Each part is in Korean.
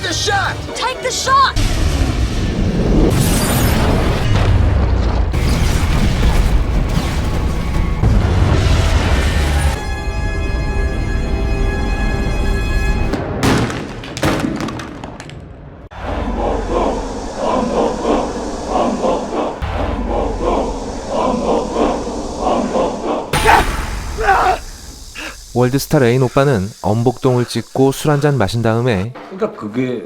the shot! Take the shot! 월드스타 레인 오빠는 엄복동을 찍고 술 한잔 마신 다음에 그러니까 그게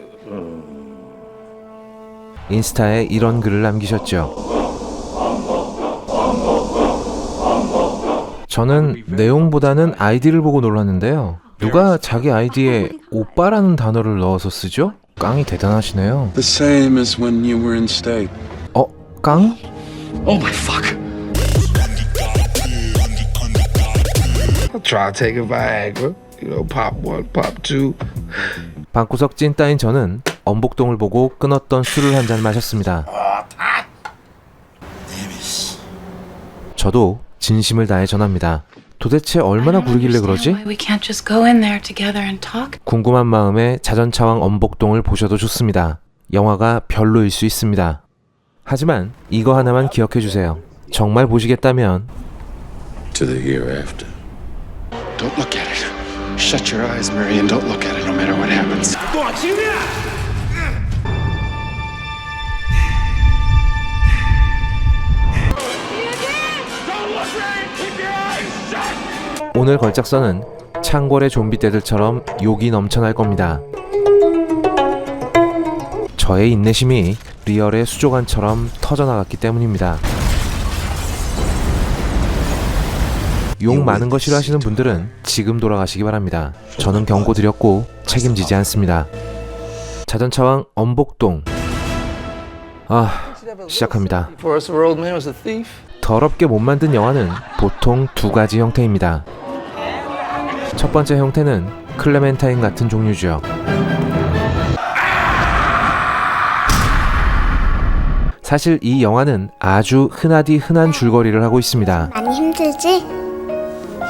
인스타에 이런 글을 남기셨죠. 저는 내용보다는 아이디를 보고 놀랐는데요. 누가 자기 아이디에 오빠라는 단어를 넣어서 쓰죠? 깡이 대단하시네요. The same as when you were in state. 깡? Oh my fuck. I'll try taking Viagra. You know, pop 1, pop 2. 방구석 찐따인 저는 엄복동을 보고 끊었던 술을 한 잔 마셨습니다. 저도 진심을 다해 전합니다. 도대체 얼마나 구리길래 그러지? 궁금한 마음에 자전차왕 엄복동을 보셔도 좋습니다. 영화가 별로일 수 있습니다. 하지만 이거 하나만 기억해주세요. 정말 보시겠다면 To the hereafter. Don't look at it. Shut your eyes, Murray, and don't look at it no matter what happens. 오늘 걸작선은 창궐의 좀비 떼들처럼 욕이 넘쳐날 겁니다. 저의 인내심이 리얼의 수족관처럼 터져나갔기 때문입니다. 욕 많은 거 싫어하시는 분들은 지금 돌아가시기 바랍니다. 저는 경고드렸고 책임지지 않습니다. 자전차왕 엄복동. 시작합니다. 더럽게 못 만든 영화는 보통 두 가지 형태입니다. 첫 번째 형태는 클레멘타인 같은 종류죠. 사실 이 영화는 아주 흔하디 흔한 줄거리를 하고 있습니다. 많이 힘들지?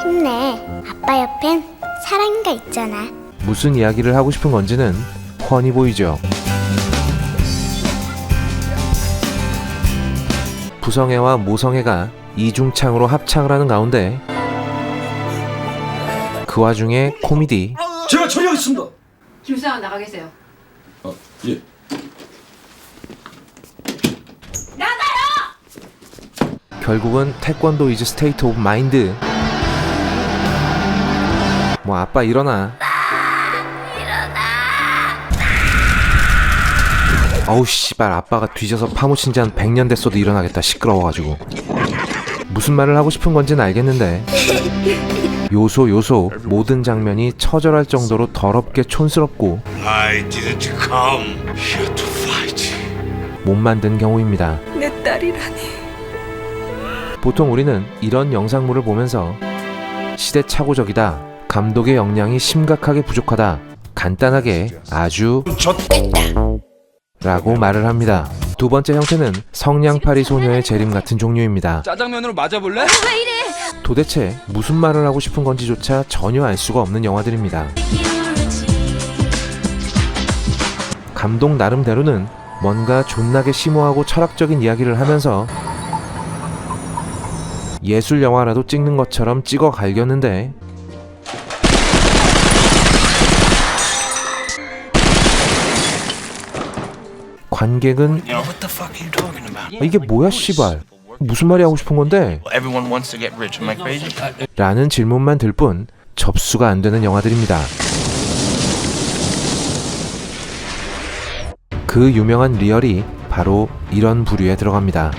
힘내. 아빠 옆엔 사랑이가 있잖아. 무슨 이야기를 하고 싶은 건지는 훤히 보이죠. 부성애와 모성애가 이중창으로 합창을 하는 가운데 그 와중에 코미디 제가 처리하겠습니다. 김수영 나가 계세요. 예. 결국은 태권도 이즈 스테이트 오브 마인드. 뭐 아빠 일어나. 어우 씨발, 아빠가 뒤져서 파묻힌 지 한 100년 됐어도 일어나겠다. 시끄러워가지고. 무슨 말을 하고 싶은 건지는 알겠는데 요소 모든 장면이 처절할 정도로 더럽게 촌스럽고 I didn't come here to fight. 못 만든 경우입니다. 내 딸이라니. 보통 우리는 이런 영상물을 보면서 시대착오적이다, 감독의 역량이 심각하게 부족하다, 간단하게 아주 라고 말을 합니다. 두 번째 형태는 성냥팔이 소녀의 재림 같은 종류입니다. 짜장면으로 맞아볼래? 도대체 무슨 말을 하고 싶은 건지조차 전혀 알 수가 없는 영화들입니다. 감독 나름대로는 뭔가 존나게 심오하고 철학적인 이야기를 하면서 예술 영화라도 찍는 것처럼 찍어 갈겼는데 관객은 이게 뭐야 씨발, 무슨 말이 하고 싶은 건데? 라는 질문만 들 뿐 접수가 안 되는 영화들입니다. 그 유명한 리얼이 바로 이런 부류에 들어갑니다.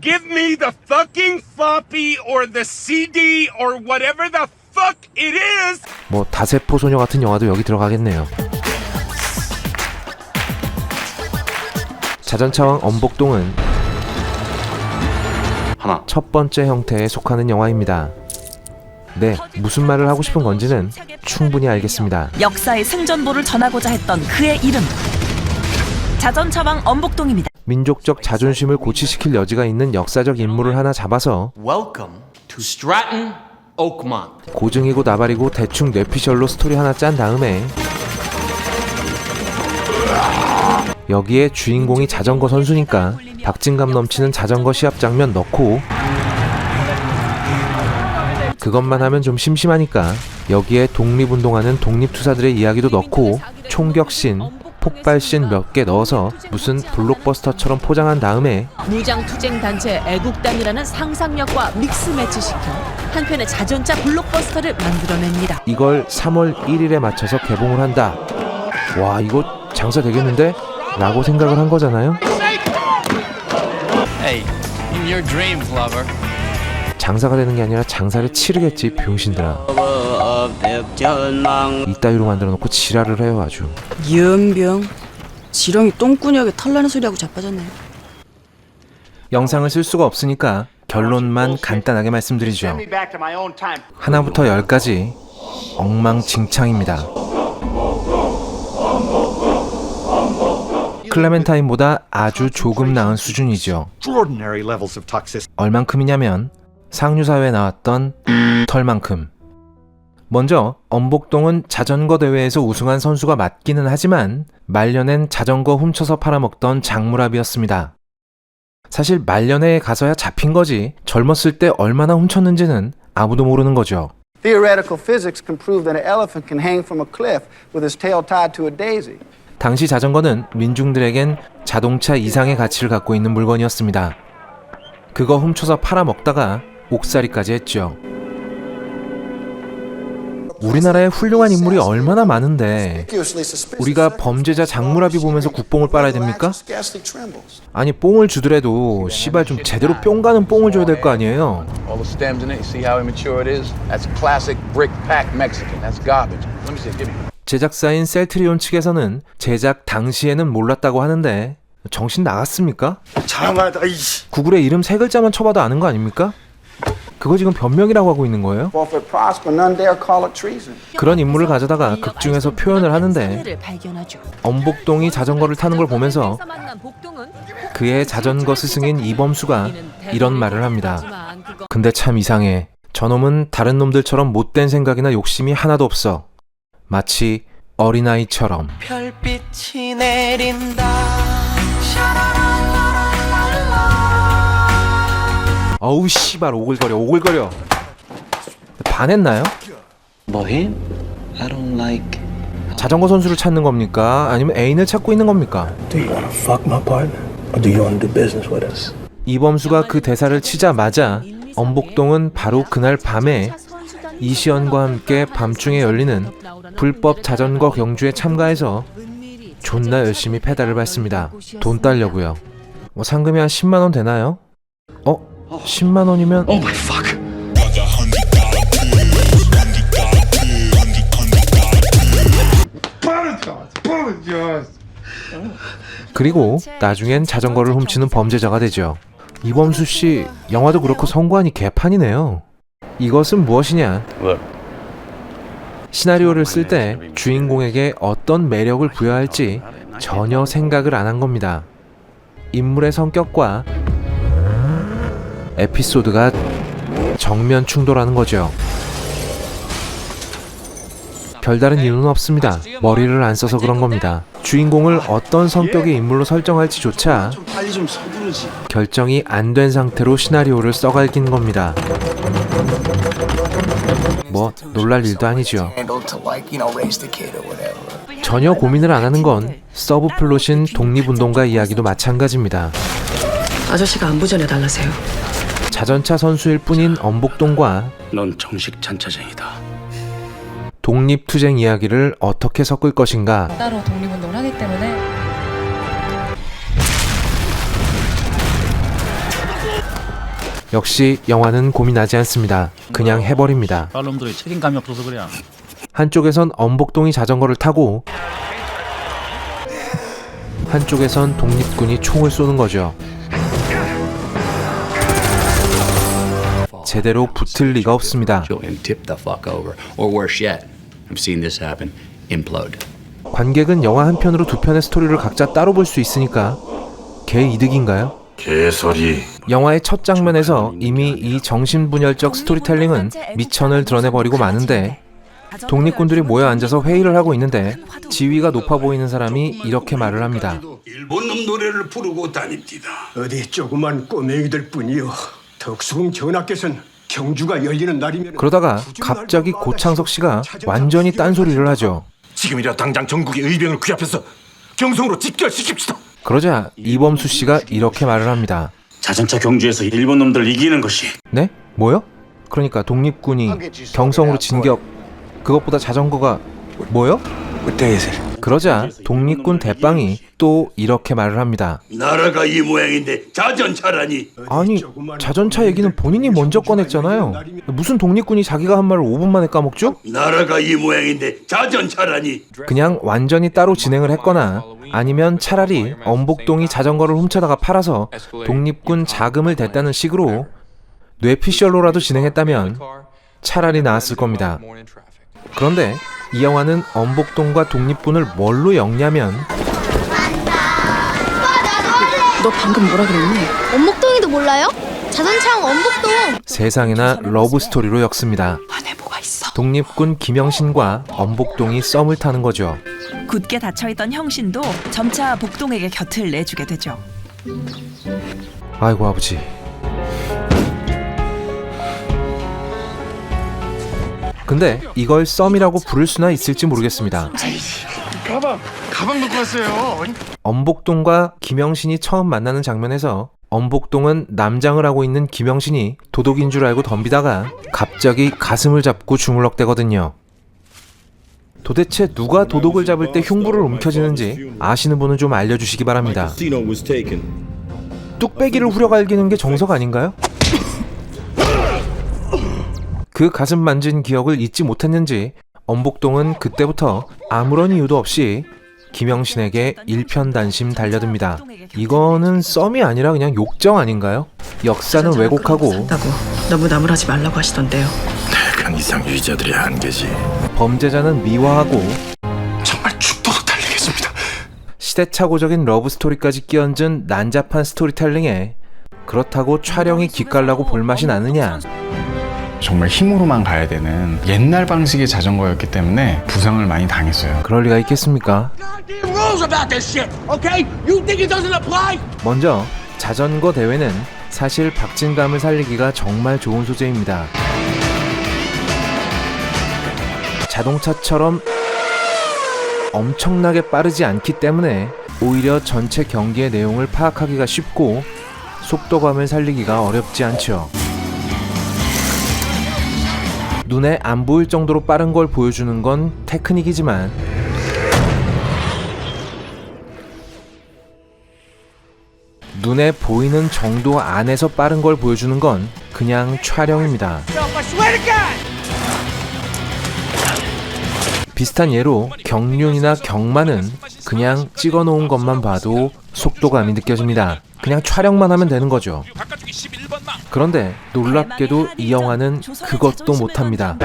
Give me the fucking floppy or the CD or whatever the fuck it is. 뭐 다세포 소녀 같은 영화도 여기 들어가겠네요. 자전차왕 엄복동은 첫 번째 형태에 속하는 영화입니다. 네, 무슨 말을 하고 싶은 건지는 충분히 알겠습니다. 역사의 승전보를 전하고자 했던 그의 이름, 자전차왕 엄복동입니다. 민족적 자존심을 고취시킬 여지가 있는 역사적 인물을 하나 잡아서 Welcome to Stratton Oakmont. 고증이고 나발이고 대충 뇌피셜로 스토리 하나 짠 다음에 여기에 주인공이 자전거 선수니까 박진감 넘치는 자전거 시합 장면 넣고 그것만 하면 좀 심심하니까 여기에 독립운동하는 독립투사들의 이야기도 넣고 총격씬, 폭발씬 몇 개 넣어서 무슨 블록버스터처럼 포장한 다음에 무장투쟁단체 애국단이라는 상상력과 믹스 매치시켜 한 편의 자전차 블록버스터를 만들어냅니다. 이걸 3월 1일에 맞춰서 개봉을 한다. 와, 이거 장사 되겠는데? 라고 생각을 한 거잖아요. Hey, in your dreams, lover. 장사가 되는 게 아니라 장사를 치르겠지, 병신들아. 이따위로 만들어 놓고 지랄을 해요, 아주. 연병 지렁이 똥꾸녕에 털나는 소리하고 자빠졌네. 영상을 쓸 수가 없으니까 결론만 간단하게 말씀드리죠. 하나부터 10까지 엉망진창입니다. 클레멘타인보다 아주 조금 나은 수준이죠. 얼만큼이냐면 상류사회에 나왔던 털만큼. 먼저 엄복동은 자전거 대회에서 우승한 선수가 맞기는 하지만 말년엔 자전거 훔쳐서 팔아먹던 장무랍이었습니다. 사실 말년에 가서야 잡힌 거지 젊었을 때 얼마나 훔쳤는지는 아무도 모르는 거죠. Theoretical physics can prove that an elephant can hang from a cliff with his tail tied to a daisy. 당시 자전거는 민중들에겐 자동차 이상의 가치를 갖고 있는 물건이었습니다. 그거 훔쳐서 팔아먹다가 옥살이까지 했죠. 우리나라에 훌륭한 인물이 얼마나 많은데 우리가 범죄자 장무랍이 보면서 국뽕을 빨아야 됩니까? 아니, 뽕을 주더라도 씨발 좀 제대로 뿅 가는 뽕을 줘야 될 거 아니에요. 제작사인 셀트리온 측에서는 제작 당시에는 몰랐다고 하는데 정신 나갔습니까? 장하다 이씨. 구글에 이름 3글자만 쳐봐도 아는 거 아닙니까? 그거 지금 변명이라고 하고 있는 거예요? 그런 인물을 가져다가 극중에서 표현을 하는데 엄복동이 자전거를 타는 걸 보면서 그의 자전거 스승인 이범수가 이런 말을 합니다. 근데 참 이상해. 저놈은 다른 놈들처럼 못된 생각이나 욕심이 하나도 없어. 마치 어린아이처럼. 별빛이 내린다. 어우 씨발 오글거려. 반했나요? 뭐해? I don't like. 자전거 선수를 찾는 겁니까? 아니면 애인을 찾고 있는 겁니까? Do you want to fuck my partner? Or do you want to do business with us? 이범수가 그 대사를 치자마자 엄복동은 바로 그날 밤에 이시연과 함께 밤중에 열리는 불법 자전거 경주에 참가해서 존나 열심히 페달을 밟습니다. 돈 따려고요. 상금이 한 10만 원 되나요? 10만 원이면 Oh my fuck. 그리고 나중엔 자전거를 훔치는 범죄자가 되죠. 이범수 씨, 영화도 그렇고 성관이 개판이네요. 이것은 무엇이냐? 시나리오를 쓸 때 주인공에게 어떤 매력을 부여할지 전혀 생각을 안 한 겁니다. 인물의 성격과 에피소드가 정면 충돌하는 거죠. 별다른 이유는 없습니다. 머리를 안 써서 그런 겁니다. 주인공을 어떤 성격의 인물로 설정할지조차 결정이 안 된 상태로 시나리오를 써갈긴 겁니다. 뭐 놀랄 일도 아니죠. 전혀 고민을 안 하는 건 서브 플롯인 독립운동가 이야기도 마찬가지입니다. 아저씨가 안부 전해달라세요. 자전차 선수일 뿐인 엄복동과 넌 정식 잔차쟁이다. 독립투쟁 이야기를 어떻게 섞을 것인가. 따로 독립운동을 하기 때문에 역시 영화는 고민하지 않습니다. 그냥 해버립니다. 놈들이 책임감이 없어서 그래. 한쪽에선 엄복동이 자전거를 타고 한쪽에선 독립군이 총을 쏘는 거죠. 제대로 붙을 리가 없습니다. 관객은 영화 한 편으로 두 편의 스토리를 각자 따로 볼 수 있으니까 개이득인가요? 개소리. 영화의 첫 장면에서 이미 이 정신분열적 스토리텔링은 미천을 드러내버리고 마는데, 독립군들이 모여 앉아서 회의를 하고 있는데 지위가 높아 보이는 사람이 이렇게 말을 합니다. 일본놈 노래를 부르고 다닙니다. 어디 조그만 꼬맹이들 뿐이요. 덕수궁 전하께서는 경주가 열리는 날이면 그러다가 갑자기 고창석 씨가 완전히 딴소리를 하죠. 지금이라 당장 전국의 의병을 귀합해서 경성으로 집결시킵시다. 그러자 이범수 씨가 이렇게 말을 합니다. 자전차 경주에서 일본 놈들 이기는 것이. 네? 뭐요? 그러니까 독립군이 경성으로 진격, 그것보다 자전거가 뭐요? 그러자 독립군 대빵이 또 이렇게 말을 합니다. 나라가 이 모양인데 자전차라니. 아니, 자전차 얘기는 본인이 먼저 꺼냈잖아요. 무슨 독립군이 자기가 한 말을 5분 만에 까먹죠? 나라가 이 모양인데 자전차라니. 그냥 완전히 따로 진행을 했거나 아니면 차라리 엄복동이 자전거를 훔쳐다가 팔아서 독립군 자금을 댔다는 식으로 뇌피셜로라도 진행했다면 차라리 나았을 겁니다. 그런데 이 영화는 엄복동과 독립군을 뭘로 엮냐면, 너 방금 뭐라 그랬니? 엄복동이도 몰라요? 자전차왕 엄복동. 세상에나 러브스토리로 엮습니다. 안에 뭐가 있어? 독립군 김영신과 엄복동이 썸을 타는 거죠. 굳게 닫혀있던 형신도 점차 복동에게 곁을 내주게 되죠. 아이고 아버지. 근데 이걸 썸이라고 부를 수나 있을지 모르겠습니다. 가방 놓고 왔어요. 엄복동과 김영신이 처음 만나는 장면에서 엄복동은 남장을 하고 있는 김영신이 도둑인 줄 알고 덤비다가 갑자기 가슴을 잡고 주물럭대거든요. 도대체 누가 도둑을 잡을 때 흉부를 움켜쥐는지 아시는 분은 좀 알려주시기 바랍니다. 뚝배기를 후려갈기는 게 정석 아닌가요? 그 가슴 만진 기억을 잊지 못했는지 엄복동은 그때부터 아무런 이유도 없이 김영신에게 일편단심 달려듭니다. 이거는 썸이 아니라 그냥 욕정 아닌가요? 역사는 왜곡하고 너무 나무라지 말라고 하시던데요. 대강 이상 유의자들의 한계지. 범죄자는 미화하고 정말 죽도록 달리겠습니다. 시대착오적인 러브스토리까지 끼얹은 난잡한 스토리텔링에 그렇다고 촬영이 기깔나고 볼맛이 나느냐? 정말 힘으로만 가야 되는 옛날 방식의 자전거였기 때문에 부상을 많이 당했어요. 그럴 리가 있겠습니까? 먼저 자전거 대회는 사실 박진감을 살리기가 정말 좋은 소재입니다. 자동차처럼 엄청나게 빠르지 않기 때문에 오히려 전체 경기의 내용을 파악하기가 쉽고 속도감을 살리기가 어렵지 않죠. 눈에 안 보일 정도로 빠른 걸 보여주는 건 테크닉이지만 눈에 보이는 정도 안에서 빠른 걸 보여주는 건 그냥 촬영입니다. 비슷한 예로 경륜이나 경마는 그냥 찍어놓은 것만 봐도 속도감이 느껴집니다. 그냥 촬영만 하면 되는 거죠. 그런데 놀랍게도 이 영화는 그것도 못합니다.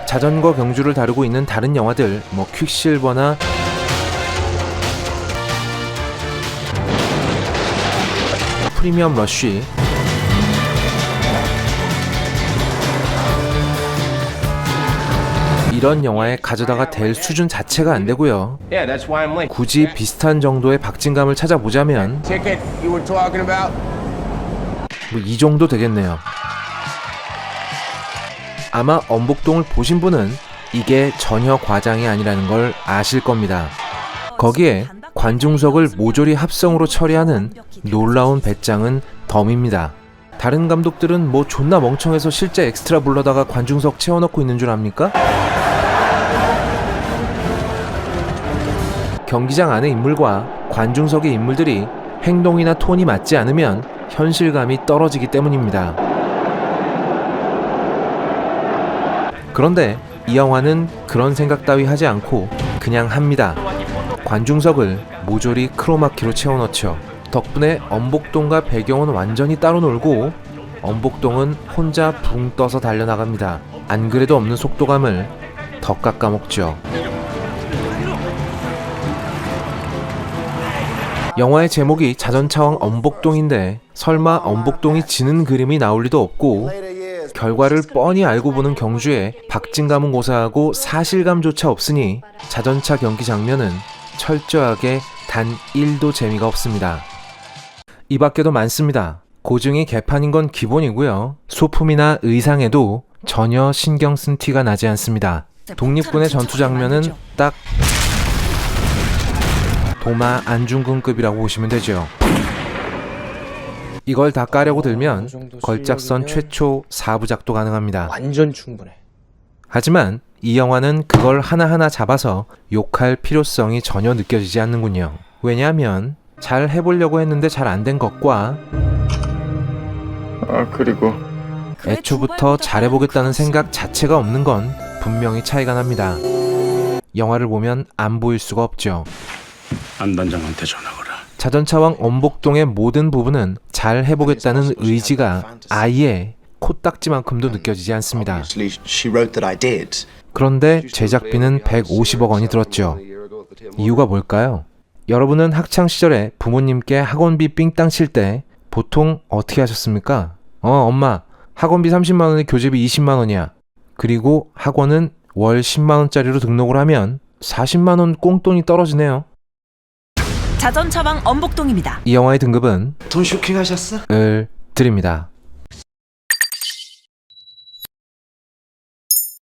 자전거 경주를 다루고 있는 다른 영화들, 뭐 퀵실버나 프리미엄 러쉬, 이런 영화에 가져다가 될 수준 자체가 안 되고요. 굳이 비슷한 정도의 박진감을 찾아보자면 뭐 이 정도 되겠네요. 아마 엄복동을 보신 분은 이게 전혀 과장이 아니라는 걸 아실 겁니다. 거기에 관중석을 모조리 합성으로 처리하는 놀라운 배짱은 덤입니다. 다른 감독들은 뭐 존나 멍청해서 실제 엑스트라 불러다가 관중석 채워넣고 있는 줄 압니까? 경기장 안의 인물과 관중석의 인물들이 행동이나 톤이 맞지 않으면 현실감이 떨어지기 때문입니다. 그런데 이 영화는 그런 생각 따위 하지 않고 그냥 합니다. 관중석을 모조리 크로마키로 채워넣죠. 덕분에 엄복동과 배경은 완전히 따로 놀고 엄복동은 혼자 붕 떠서 달려나갑니다. 안 그래도 없는 속도감을 더 깎아먹죠. 영화의 제목이 자전차왕 엄복동인데 설마 엄복동이 지는 그림이 나올 리도 없고 결과를 뻔히 알고 보는 경주에 박진감은 고사하고 사실감조차 없으니 자전차 경기 장면은 철저하게 단 1도 재미가 없습니다. 이 밖에도 많습니다. 고증이 개판인 건 기본이고요. 소품이나 의상에도 전혀 신경 쓴 티가 나지 않습니다. 독립군의 전투 장면은 딱 도마 안중근급이라고 보시면 되죠. 이걸 다 까려고 들면 걸작선 최초 4부작도 가능합니다. 완전 충분해. 하지만 이 영화는 그걸 하나하나 잡아서 욕할 필요성이 전혀 느껴지지 않는군요. 왜냐하면 잘 해보려고 했는데 잘 안 된 것과 그리고 애초부터 잘해보겠다는 생각 자체가 없는 건 분명히 차이가 납니다. 영화를 보면 안 보일 수가 없죠. 안 단장한테 전화 걸어. 자전차왕 엄복동의 모든 부분은 잘 해보겠다는 의지가 아예 코딱지만큼도 느껴지지 않습니다. 그런데 제작비는 150억 원이 들었죠. 이유가 뭘까요? 여러분은 학창시절에 부모님께 학원비 삥땅 칠 때 보통 어떻게 하셨습니까? 엄마, 학원비 30만 원에 교재비 20만 원이야. 그리고 학원은 월 10만 원짜리로 등록을 하면 40만 원 꽁돈이 떨어지네요. 자전차왕 엄복동입니다. 이 영화의 등급은 돈 쇼킹하셨어? 을 드립니다.